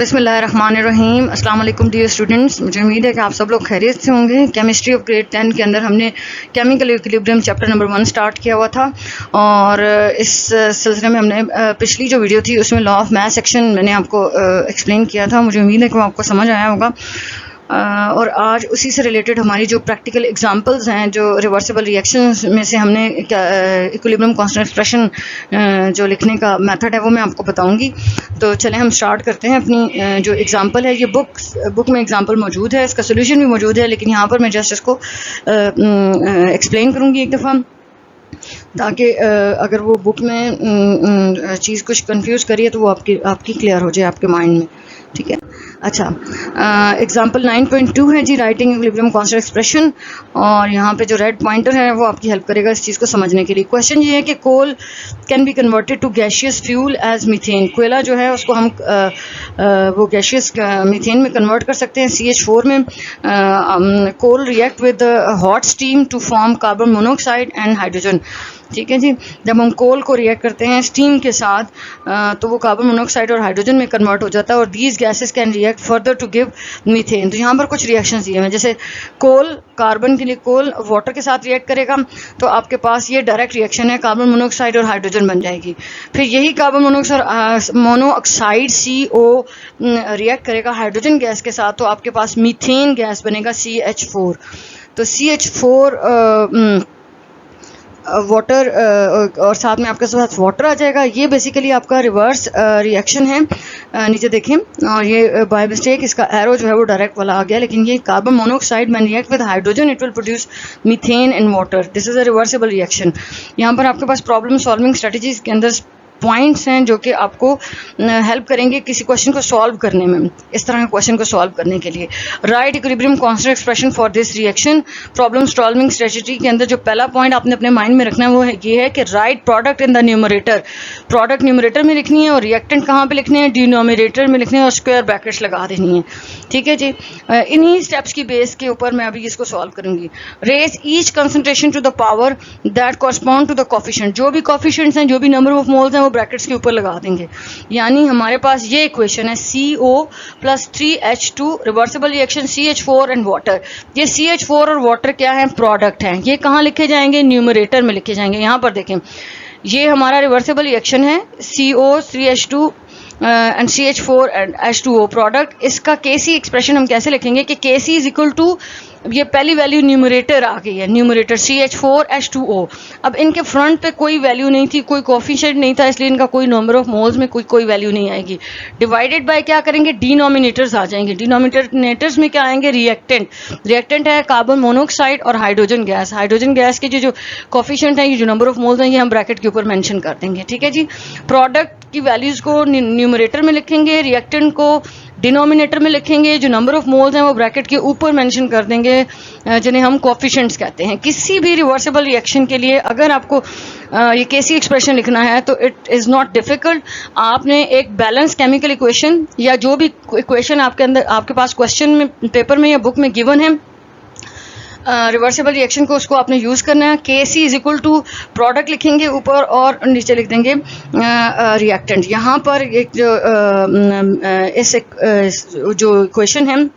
बिस्मिल्लाहिर्रहमानिर्रहीम। अस्सलाम वालेकुम डियर स्टूडेंट्स, मुझे उम्मीद है कि आप सब लोग खैरियत से होंगे। केमिस्ट्री ऑफ ग्रेड 10 के अंदर हमने chemical equilibrium chapter number 1 start किया हुआ था और इस सिलसिले में हमने पिछली जो वीडियो थी उसमें लॉ ऑफ मैथ सेक्शन मैंने आपको एक्सप्लेन किया था। मुझे उम्मीद है कि वो आपको समझ आया होगा। और आज उसी से रिलेटेड हमारी जो प्रैक्टिकल एग्जांपल्स हैं, जो रिवर्सिबल रिएक्शंस में से हमने इक्विलिब्रियम कांस्टेंट एक्सप्रेशन जो लिखने का मेथड है वो मैं आपको बताऊंगी। तो चलें हम स्टार्ट करते हैं। अपनी जो एग्जांपल है, ये बुक में एग्जांपल मौजूद है, इसका सोल्यूशन भी मौजूद है, लेकिन यहाँ पर मैं जस्ट इसको एक्सप्लेन करूँगी एक दफ़ा, ताकि अगर वो बुक में चीज़ कुछ कंफ्यूज करिए तो वो आपकी क्लियर हो जाए आपके माइंड में। ठीक है, अच्छा। एग्जाम्पल 9.2 है जी, राइटिंग इक्विलिब्रियम कांस्टेंट एक्सप्रेशन, और यहाँ पे जो रेड पॉइंटर है वो आपकी हेल्प करेगा इस चीज़ को समझने के लिए। क्वेश्चन ये है कि coal can be converted to gaseous fuel as methane. कोयला जो है उसको हम वो गैशियस मीथेन में कन्वर्ट कर सकते हैं, CH4 में। Coal react with hot steam to form carbon monoxide and hydrogen. ठीक है जी, जब हम कोल को रिएक्ट करते हैं स्टीम के साथ तो वो कार्बन मोनोऑक्साइड और हाइड्रोजन में कन्वर्ट हो जाता है, और these gases can react further to give methane. तो यहाँ पर कुछ रिएक्शंस दिए हैं, जैसे कोल, कार्बन के लिए कोल वाटर के साथ रिएक्ट करेगा तो आपके पास ये डायरेक्ट रिएक्शन है, कार्बन मोनोऑक्साइड और हाइड्रोजन बन जाएगी। फिर यही कार्बन मोनोऑक्साइड CO रिएक्ट करेगा हाइड्रोजन गैस के साथ, तो आपके पास मीथेन गैस बनेगा CH4। तो CH4 वाटर और साथ में आपके साथ वाटर आ जाएगा। ये बेसिकली आपका रिवर्स रिएक्शन है। नीचे देखें, और ये बाय मिस्टेक इसका एरो जो है वो डायरेक्ट वाला आ गया, लेकिन ये carbon monoxide man react with hydrogen, it will produce methane and water. This is a reversible reaction. यहाँ पर आपके पास प्रॉब्लम सॉल्विंग स्ट्रेटजीज के अंदर पॉइंट्स हैं जो कि आपको हेल्प करेंगे किसी क्वेश्चन को सॉल्व करने में, इस तरह के क्वेश्चन को सॉल्व करने के लिए। Right equilibrium constant expression for this reaction. Problem solving strategy के अंदर जो पहला पॉइंट आपने अपने माइंड में रखना है वो है ये है कि right product in the numerator. Product numerator में लिखनी है और रिएक्टेंट कहाँ पे लिखने हैं, डिनोमिनेटर में लिखने हैं, और स्क्वायर ब्रैकेट्स लगा देनी है। ठीक है जी, इन्हीं स्टेप्स की बेस के ऊपर मैं अभी इसको सॉल्व करूंगी। Raise each concentration to the power that correspond to the coefficient. जो भी कोफिशिएंट्स हैं, जो भी नंबर ऑफ मोल्स हैं, वो ब्रैकेट्स के ऊपर लगा देंगे। यानी हमारे पास ये इक्वेशन है CO plus 3H2 reversible reaction CH4 and water. ये CH4 और वाटर क्या है, प्रोडक्ट हैं। ये कहाँ लिखे जाएंगे, न्यूमरेटर में लिखे जाएंगे। यहाँ पर देखें, ये हमारा रिवर्सिबल रिएक्शन है, CO 3H2 and CH4 and H2O product. इसका KC एक्सप्रेशन हम कैसे लिखेंगे कि KC इज इक्वल टू, ये पहली वैल्यू न्यूमरेटर आ गई है, न्यूमरेटर CH4 H2O। अब इनके फ्रंट पे कोई वैल्यू नहीं थी, कोई कोफिशिएंट नहीं था, इसलिए इनका कोई नंबर ऑफ मोल्स में कोई वैल्यू नहीं आएगी। डिवाइडेड बाय क्या करेंगे, डिनोमिनेटर्स आ जाएंगे। डिनोमिनेटर्स में क्या आएंगे, रिएक्टेंट। रिएक्टेंट है कार्बन मोनोऑक्साइड और हाइड्रोजन गैस। हाइड्रोजन गैस के जो कोफिशिएंट है, ये जो नंबर ऑफ मोल्स हैं, ये हम ब्रैकेट के ऊपर मेंशन कर देंगे। ठीक है जी, प्रोडक्ट की वैल्यूज को न्यूमरेटर में लिखेंगे, रिएक्टेंट को डिनोमिनेटर में लिखेंगे, जो नंबर ऑफ मोल्स हैं वो ब्रैकेट के ऊपर मेंशन कर देंगे, जिन्हें हम कोफिशिएंट्स कहते हैं। किसी भी रिवर्सिबल रिएक्शन के लिए अगर आपको ये KC एक्सप्रेशन लिखना है तो इट इज़ नॉट डिफिकल्ट। आपने एक बैलेंस केमिकल इक्वेशन या जो भी इक्वेशन आपके पास क्वेश्चन में, पेपर में या बुक में गिवन है, रिवर्सिबल रिएक्शन को उसको आपने यूज़ करना है। KC is equal to product लिखेंगे ऊपर और नीचे लिख देंगे रिएक्टेंट। यहाँ पर एक जो इक्वेशन है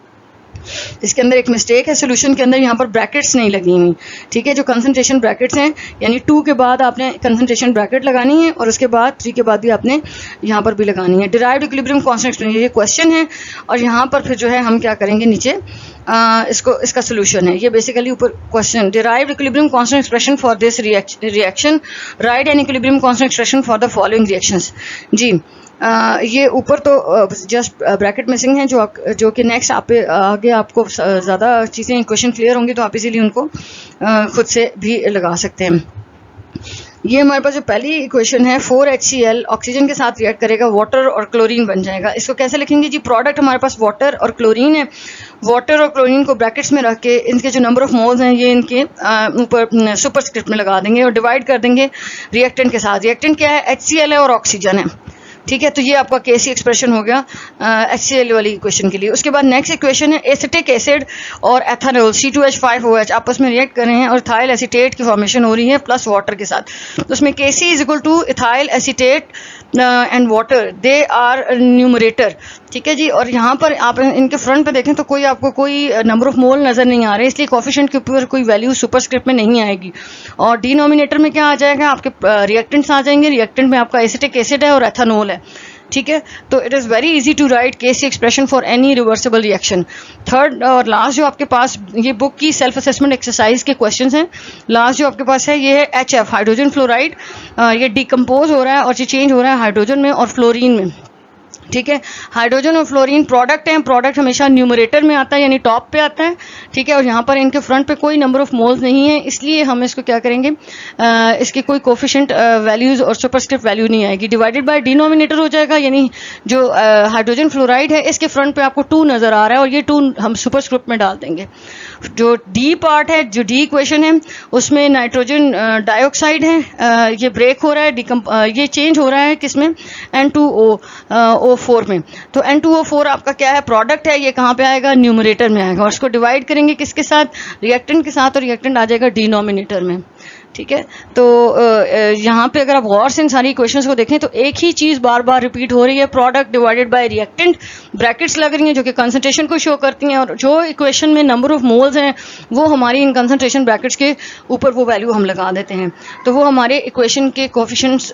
इसके अंदर एक मिस्टेक है, सोल्यूशन के अंदर यहाँ पर ब्रैकेट्स नहीं लगी हुई। ठीक है, जो कंसंट्रेशन ब्रैकेट्स हैं, यानी 2 के बाद आपने कंसंट्रेशन ब्रैकेट लगानी है और उसके बाद 3 के बाद भी आपने यहाँ पर भी लगानी है। डिराइव्ड इक्विलिब्रियम कांस्टेंट एक्सप्रेशन, ये क्वेश्चन है, और यहाँ पर फिर जो है हम क्या करेंगे, नीचे इसका सोल्यूशन है। ये बेसिकली ऊपर question, derived equilibrium constant expression for this reaction, write an equilibrium constant expression for the following reactions. जी, ये ऊपर तो जस्ट ब्रैकेट मिसिंग है, जो कि नेक्स्ट आगे आपको ज़्यादा चीज़ें क्वेश्चन क्लियर होंगी तो आप इसीलिए उनको खुद से भी लगा सकते हैं। ये हमारे पास जो पहली इक्वेशन है, 4HCl ऑक्सीजन के साथ रिएक्ट करेगा, वाटर और क्लोरीन बन जाएगा। इसको कैसे लिखेंगे जी, प्रोडक्ट हमारे पास वाटर और क्लोरीन है। वाटर और क्लोरीन को ब्रैकेट्स में रख के इनके जो नंबर ऑफ मोल्स हैं ये इनके ऊपर सुपरस्क्रिप्ट में लगा देंगे और डिवाइड कर देंगे रिएक्टेंट के साथ। रिएक्टेंट क्या है, HCl है और ऑक्सीजन है। ठीक है, तो ये आपका केसी एक्सप्रेशन हो गया HCl वाली इक्वेशन के लिए। उसके बाद नेक्स्ट इक्वेशन है एसिटिक एसिड और एथेनॉल C2H5OH आपस में रिएक्ट कर रहे हैं और इथाइल एसीटेट की फॉर्मेशन हो रही है प्लस वाटर के साथ। तो उसमें Kc is equal to ethyl acetate and water, they are numerator. ठीक है जी, और यहाँ पर आप इनके फ्रंट पे देखें तो कोई आपको कोई नंबर ऑफ मोल नज़र नहीं आ रहे, इसलिए कोफिशिएंट के ऊपर कोई वैल्यू सुपरस्क्रिप्ट में नहीं आएगी। और डिनोमिनेटर में क्या आ जाएगा, आपके रिएक्टेंट्स आ जाएंगे। रिएक्टेंट में आपका एसिटिक एसिड है और एथेनॉल है। ठीक है, तो it is very easy to write KC expression for any reversible reaction. Third और लास्ट जो आपके पास ये बुक की सेल्फ असेसमेंट एक्सरसाइज के क्वेश्चंस हैं, लास्ट जो आपके पास है ये है HF हाइड्रोजन फ्लोराइड। ये डिकम्पोज हो रहा है और ये चेंज हो रहा है हाइड्रोजन में और फ्लोरीन में। ठीक है, हाइड्रोजन और फ्लोरीन प्रोडक्ट हैं, प्रोडक्ट हमेशा न्यूमरेटर में आता है यानी टॉप पे आता है। ठीक है, और यहाँ पर इनके फ्रंट पे कोई नंबर ऑफ मोल्स नहीं है, इसलिए हम इसको क्या करेंगे, इसके कोई कोफिशिएंट वैल्यूज और सुपरस्क्रिप्ट वैल्यू नहीं आएगी। डिवाइडेड बाय डिनोमिनेटर हो जाएगा, यानी जो हाइड्रोजन फ्लोराइड है इसके फ्रंट पे आपको 2 नज़र आ रहा है और ये 2 हम सुपरस्क्रिप्ट में डाल देंगे। जो डी पार्ट है, जो डी इक्वेशन है, उसमें नाइट्रोजन डाइऑक्साइड है, ये ब्रेक हो रहा है, ये चेंज हो रहा है किसमें, N2O4 में। तो N2O4 आपका क्या है, प्रोडक्ट है, ये कहाँ पे आएगा, न्यूमरेटर में आएगा। और इसको डिवाइड करेंगे किसके साथ, रिएक्टेंट के साथ, और रिएक्टेंट आ जाएगा डिनोमिनेटर में। ठीक है, तो यहाँ पे अगर आप गौर से इन सारी इक्वेशंस को देखें तो एक ही चीज़ बार बार रिपीट हो रही है, product divided by reactant, brackets लग रही हैं जो कि कंसंट्रेशन को शो करती हैं, और जो इक्वेशन में नंबर ऑफ मोल्स हैं वो हमारी इन कंसंट्रेशन ब्रैकेट्स के ऊपर वो वैल्यू हम लगा देते हैं, तो वो हमारे इक्वेशन के कोफिशिएंट्स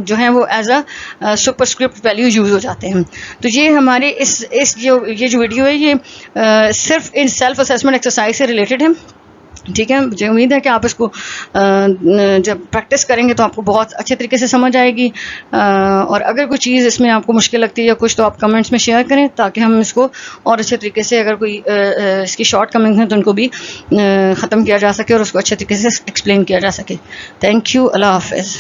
जो हैं वो as a superscript value use हो जाते हैं। तो ये हमारे इस जो वीडियो है ये सिर्फ इन सेल्फ असेसमेंट एक्सरसाइज से रिलेटेड है। ठीक है, मुझे उम्मीद है कि आप इसको जब प्रैक्टिस करेंगे तो आपको बहुत अच्छे तरीके से समझ आएगी। और अगर कोई चीज़ इसमें आपको मुश्किल लगती है या कुछ, तो आप कमेंट्स में शेयर करें ताकि हम इसको और अच्छे तरीके से, अगर कोई इसकी शॉर्ट कमेंट्स हैं तो उनको भी ख़त्म किया जा सके और उसको अच्छे तरीके से एक्सप्लेन किया जा सके। थैंक यू, अल्लाह हाफ़िज़।